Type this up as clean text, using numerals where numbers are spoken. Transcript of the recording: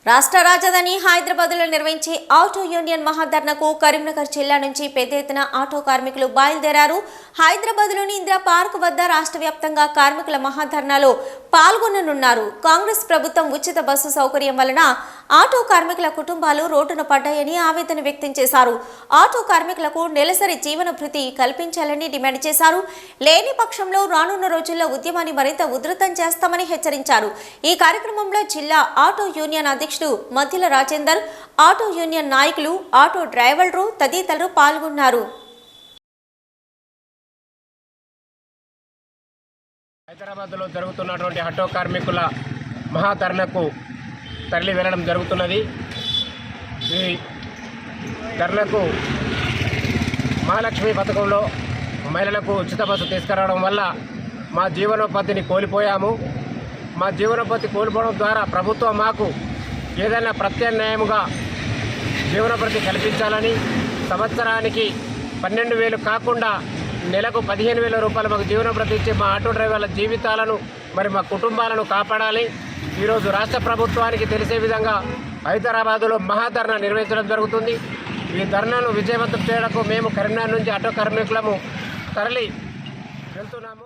రాష్ట్ర రాజధాని హైదరాబాద్లో నిర్వహించే ఆటో యూనియన్ మహాధర్నాకు కరీంనగర్ జిల్లా నుంచి పెద్ద ఎత్తున ఆటో కార్మికులు బయలుదేరారు. హైదరాబాద్లోని ఇందిరా పార్క్ వద్ద రాష్ట్ర వ్యాప్తంగా కార్మికుల మహాధర్నాలో పాల్గొననున్నారు. కాంగ్రెస్ ప్రభుత్వం ఉచిత బస్సు సౌకర్యం వలన ఆటో కార్మికుల కుటుంబాలు రోడ్డున పడ్డాయని ఆవేదన వ్యక్తం చేశారు. ఆటో కార్మికులకు నెలసరి జీవన భృతి కల్పించాలని డిమాండ్ చేశారు. లేని పక్షంలో రానున్న రోజుల్లో ఉద్యమాన్ని మరింత ఉధృతం చేస్తామని హెచ్చరించారు. ఈ కార్యక్రమంలో జిల్లా ఆటో యూనియన్ అధ్యక్షుడు మధ్యల రాజేందర్, ఆటో యూనియన్ నాయకులు, ఆటో డ్రైవర్లు తదితరులు పాల్గొన్నారు. హైదరాబాద్లో జరుగుతున్నటువంటి ఆటో కార్మికుల మహాధర్నాకు తరలి వెళ్ళడం జరుగుతున్నది. ఈ ధర్నాకు మహాలక్ష్మి పథకంలో మహిళలకు ఉచిత బస్సు తీసుకురావడం వల్ల మా జీవనోపాధిని కోల్పోయాము. మా జీవనోపాధి కోల్పోవడం ద్వారా ప్రభుత్వం మాకు ఏదైనా ప్రత్యామ్నాయముగా జీవనోపాధి కల్పించాలని, సంవత్సరానికి 12,000 కాకుండా నెలకు 15,000 రూపాయలు మాకు జీవనోపాధి ఇచ్చి మా ఆటో డ్రైవర్ల జీవితాలను మా కుటుంబాలను కాపాడాలి. ఈరోజు రాష్ట్ర ప్రభుత్వానికి తెలిసే విధంగా హైదరాబాదులో మహాధర్నా నిర్వహించడం జరుగుతుంది. ఈ ధర్నాను విజయవంతం చేయడానికి మేము కరీంనగర్ నుంచి ఆటో కార్మికులము తరలి వెళ్తున్నాము.